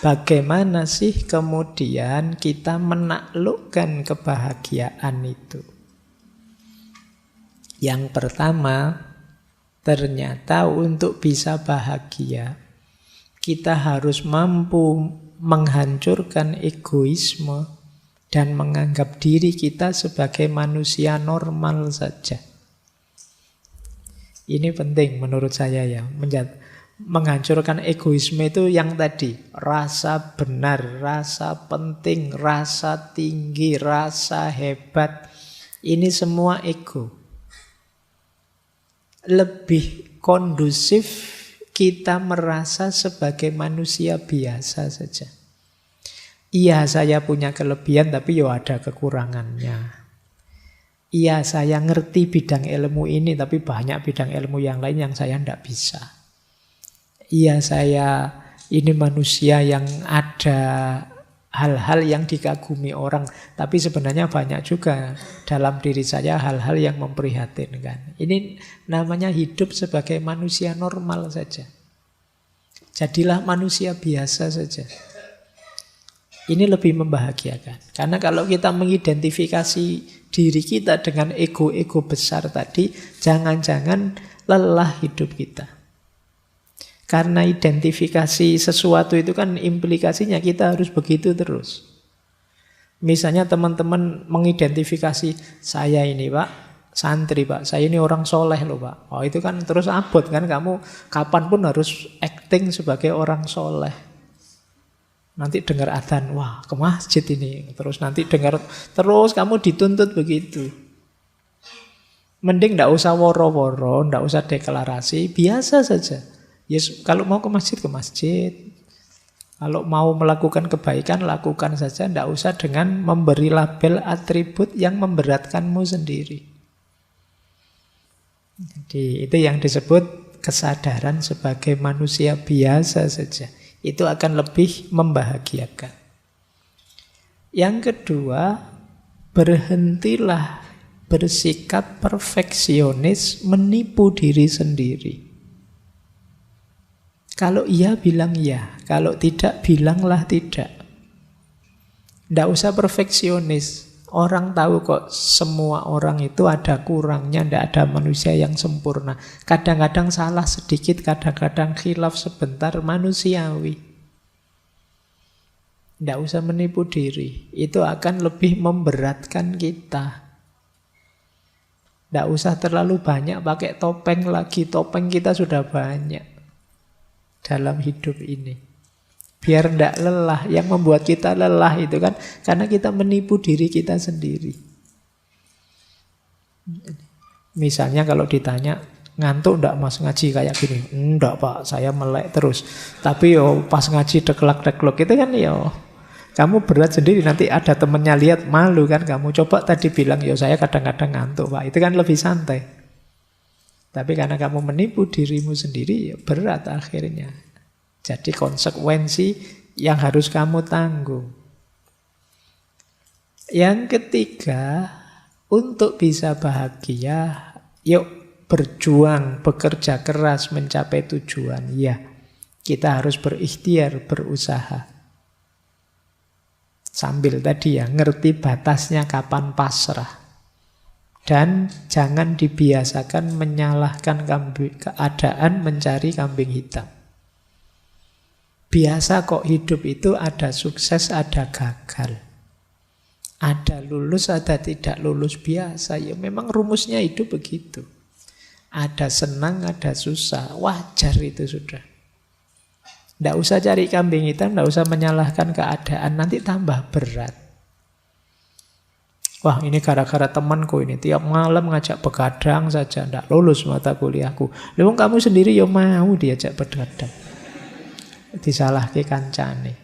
Bagaimana sih kemudian kita menaklukkan kebahagiaan itu? Yang pertama, ternyata untuk bisa bahagia, kita harus mampu menghancurkan egoisme dan menganggap diri kita sebagai manusia normal saja. Ini penting menurut saya ya. Menghancurkan egoisme itu yang tadi, rasa benar, rasa penting, rasa tinggi, rasa hebat. Ini semua ego. Lebih kondusif kita merasa sebagai manusia biasa saja. Iya, saya punya kelebihan tapi ya ada kekurangannya. Iya, saya ngerti bidang ilmu ini tapi banyak bidang ilmu yang lain yang saya tidak bisa. Iya, saya ini manusia yang ada hal-hal yang dikagumi orang, tapi sebenarnya banyak juga dalam diri saya hal-hal yang memprihatinkan. Ini namanya hidup sebagai manusia normal saja. Jadilah manusia biasa saja. Ini lebih membahagiakan. Karena kalau kita mengidentifikasi diri kita dengan ego-ego besar tadi, jangan-jangan lelah hidup kita. Karena identifikasi sesuatu itu kan implikasinya kita harus begitu terus. Misalnya teman-teman mengidentifikasi, saya ini Pak, santri Pak, saya ini orang soleh loh Pak. Oh itu kan terus abot kan, kamu kapanpun harus acting sebagai orang soleh. Nanti dengar adzan, wah ke masjid ini. Terus nanti dengar, terus kamu dituntut begitu. Mending ndak usah woro-woro, ndak usah deklarasi, biasa saja. Yes, kalau mau ke masjid. Kalau mau melakukan kebaikan, lakukan saja. Tidak usah dengan memberi label atribut yang memberatkanmu sendiri. Jadi itu yang disebut kesadaran sebagai manusia biasa saja. Itu akan lebih membahagiakan. Yang kedua, berhentilah bersikap perfeksionis, menipu diri sendiri. Kalau iya bilang iya, kalau tidak bilanglah tidak. Tidak usah perfeksionis. Orang tahu kok semua orang itu ada kurangnya, tidak ada manusia yang sempurna. Kadang-kadang salah sedikit, kadang-kadang khilaf sebentar, manusiawi. Tidak usah menipu diri, itu akan lebih memberatkan kita. Tidak usah terlalu banyak pakai topeng lagi, topeng kita sudah banyak dalam hidup ini. Biar tidak lelah. Yang membuat kita lelah itu kan karena kita menipu diri kita sendiri. Misalnya kalau ditanya, ngantuk enggak mas ngaji kayak gini? Enggak Pak, saya melek terus. Tapi yo pas ngaji deklak-deklok itu kan yo kamu berat sendiri, nanti ada temennya lihat malu kan kamu. Coba tadi bilang yo saya kadang-kadang ngantuk Pak, itu kan lebih santai. Tapi karena kamu menipu dirimu sendiri, ya berat akhirnya. Jadi konsekuensi yang harus kamu tanggung. Yang ketiga, untuk bisa bahagia, yuk berjuang, bekerja keras mencapai tujuan. Ya, kita harus berikhtiar, berusaha. Sambil tadi ya, ngerti batasnya kapan pasrah. Dan jangan dibiasakan menyalahkan keadaan mencari kambing hitam. Biasa kok hidup itu ada sukses, ada gagal. Ada lulus, ada tidak lulus, biasa. Ya memang rumusnya hidup begitu. Ada senang, ada susah. Wajar itu sudah. Tidak usah cari kambing hitam, tidak usah menyalahkan keadaan. Nanti tambah berat. Wah ini gara-gara temanku ini tiap malam ngajak begadang saja, tidak lulus mata kuliahku. Lalu kamu sendiri ya mau diajak begadang. Disalahke kancane.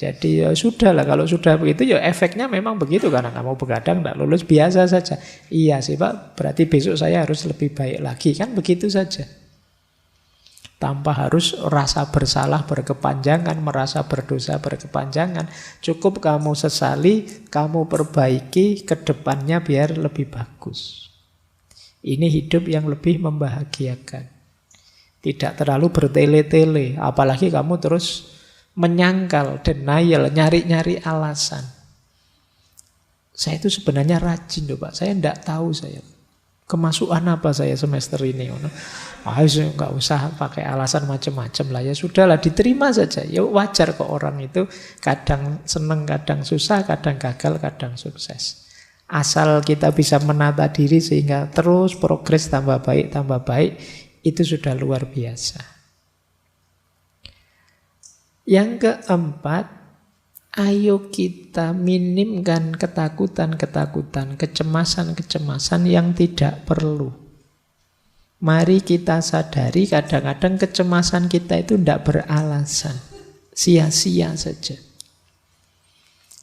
Jadi ya sudahlah, kalau sudah begitu ya efeknya memang begitu, karena kamu begadang tidak lulus biasa saja. Iya sih Pak, berarti besok saya harus lebih baik lagi, kan begitu saja. Tanpa harus rasa bersalah berkepanjangan, merasa berdosa berkepanjangan. Cukup kamu sesali, kamu perbaiki ke depannya biar lebih bagus. Ini hidup yang lebih membahagiakan. Tidak terlalu bertele-tele, apalagi kamu terus menyangkal, denial, nyari-nyari alasan. Saya itu sebenarnya rajin loh Pak, saya enggak tahu saya. Kemasukan apa saya semester ini? Nggak usah pakai alasan macam-macam lah. Ya sudahlah, diterima saja. Ya wajar kok orang itu kadang seneng, kadang susah, kadang gagal, kadang sukses. Asal kita bisa menata diri sehingga terus progres tambah baik, itu sudah luar biasa. Yang keempat, ayo kita minimkan ketakutan-ketakutan, kecemasan-kecemasan yang tidak perlu. Mari kita sadari kadang-kadang kecemasan kita itu tidak beralasan. Sia-sia saja.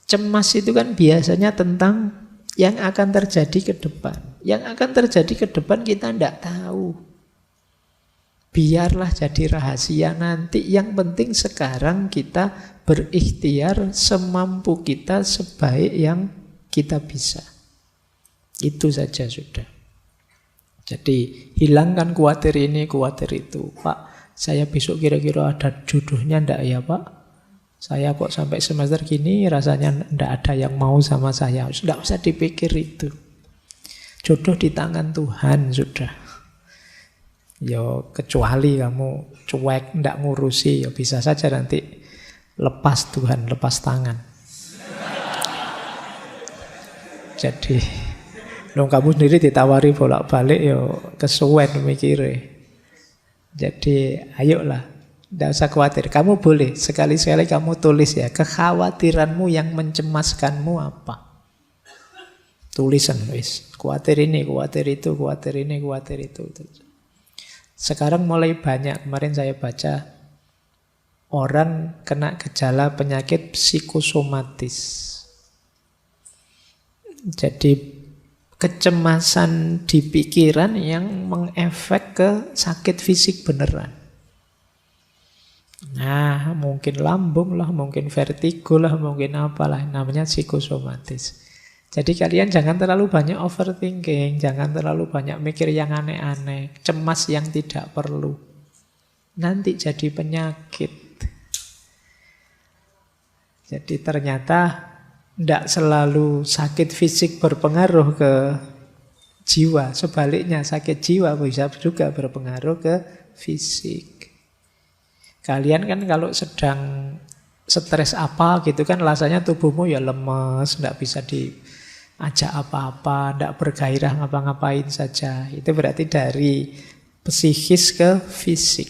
Cemas itu kan biasanya tentang yang akan terjadi ke depan. Yang akan terjadi ke depan kita tidak tahu. Biarlah jadi rahasia nanti. Yang penting sekarang kita berikhtiar semampu kita, sebaik yang kita bisa. Itu saja sudah. Jadi hilangkan khawatir ini, khawatir itu. Pak, saya besok kira-kira ada jodohnya enggak ya Pak? Saya kok sampai semester gini rasanya enggak ada yang mau sama saya. Enggak usah dipikir itu. Jodoh di tangan Tuhan sudah. Ya kecuali kamu cuek, enggak ngurusi, ya bisa saja nanti lepas Tuhan, lepas tangan. Jadi kamu sendiri ditawari bolak-balik ya kesuwen mikirnya. Jadi ayolah, tidak usah khawatir. Kamu boleh sekali-sekali kamu tulis ya, kekhawatiranmu yang mencemaskanmu apa. Tulisan wis, khawatir ini, khawatir itu, khawatir ini, khawatir itu. Sekarang mulai banyak, kemarin saya baca orang kena gejala penyakit psikosomatis. Jadi kecemasan di pikiran yang mengefek ke sakit fisik beneran. Nah, mungkin lambung lah, mungkin vertigo lah, mungkin apalah, namanya psikosomatis. Jadi kalian jangan terlalu banyak overthinking, jangan terlalu banyak mikir yang aneh-aneh, cemas yang tidak perlu. Nanti jadi penyakit. Jadi ternyata tidak selalu sakit fisik berpengaruh ke jiwa. Sebaliknya sakit jiwa bisa juga berpengaruh ke fisik. Kalian kan kalau sedang stres apa gitu kan rasanya tubuhmu ya lemes, tidak bisa diajak apa-apa, tidak bergairah ngapa-ngapain saja. Itu berarti dari psikis ke fisik.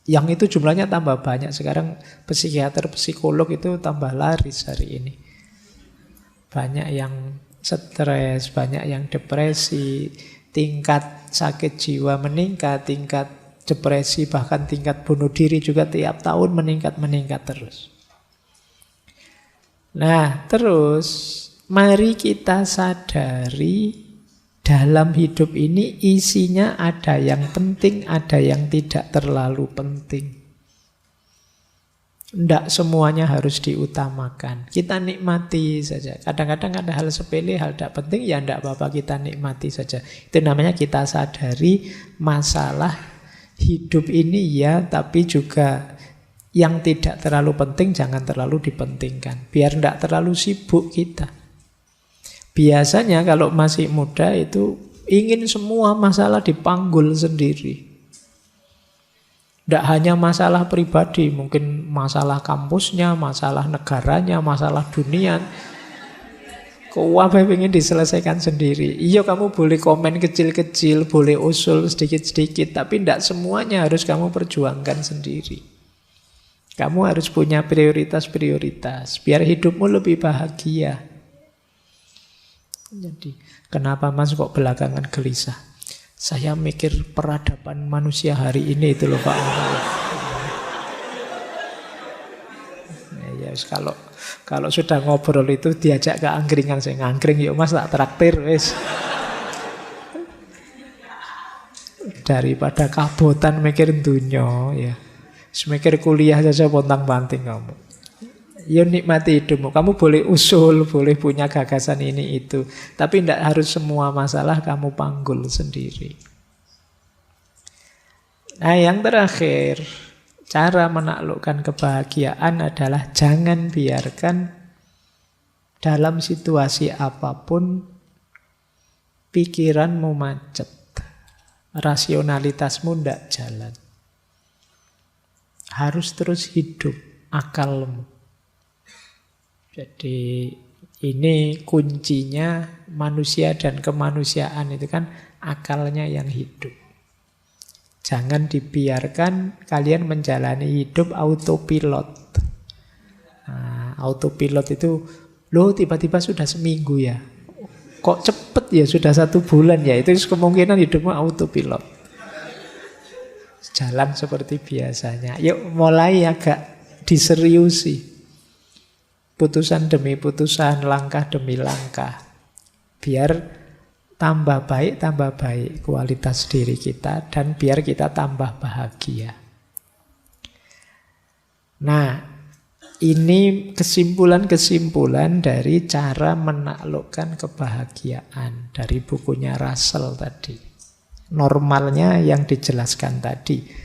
Yang itu jumlahnya tambah banyak. Sekarang psikiater, psikolog itu tambah laris hari ini. Banyak yang stres, banyak yang depresi, tingkat sakit jiwa meningkat, tingkat depresi bahkan tingkat bunuh diri juga tiap tahun meningkat terus. Nah, terus mari kita sadari dalam hidup ini isinya ada yang penting, ada yang tidak terlalu penting. Tidak semuanya harus diutamakan. Kita nikmati saja. Kadang-kadang ada hal sepele, hal tidak penting, ya tidak apa-apa, kita nikmati saja. Itu namanya kita sadari masalah hidup ini ya, tapi juga yang tidak terlalu penting jangan terlalu dipentingkan. Biar tidak terlalu sibuk kita. Biasanya kalau masih muda itu ingin semua masalah dipanggul sendiri. Tidak hanya masalah pribadi, mungkin masalah kampusnya, masalah negaranya, masalah dunia. Apa yang ingin diselesaikan sendiri. Iya, kamu boleh komen kecil-kecil, boleh usul sedikit-sedikit, tapi tidak semuanya harus kamu perjuangkan sendiri. Kamu harus punya prioritas-prioritas, biar hidupmu lebih bahagia. Jadi, kenapa Mas kok belakangan gelisah? Saya mikir peradaban manusia hari ini itu loh Pak. Ya, kalau sudah ngobrol itu diajak ke angkringan, saya ngangkring yuk Mas tak traktir wis. Daripada kabotan mikir dunia ya. Mikir kuliah saja pontang-panting kamu. Ya nikmati hidupmu. Kamu boleh usul, boleh punya gagasan ini itu. Tapi tidak harus semua masalah kamu panggul sendiri. Nah yang terakhir, Cara menaklukkan kebahagiaan adalah jangan biarkan dalam situasi apapun pikiranmu macet, rasionalitasmu tidak jalan. Harus terus hidup akalmu. Jadi ini kuncinya manusia dan kemanusiaan itu kan akalnya yang hidup. Jangan dibiarkan kalian menjalani hidup autopilot. Nah, autopilot itu, loh tiba-tiba sudah seminggu ya. Kok cepet ya, sudah 1 bulan ya. Itu kemungkinan hidupmu autopilot. Jalan seperti biasanya. Yuk mulai agak diseriusi. Putusan demi putusan, langkah demi langkah. Biar tambah baik kualitas diri kita, dan biar kita tambah bahagia. Nah, ini kesimpulan-kesimpulan dari cara menaklukkan kebahagiaan dari bukunya Russell tadi. Normalnya yang dijelaskan tadi.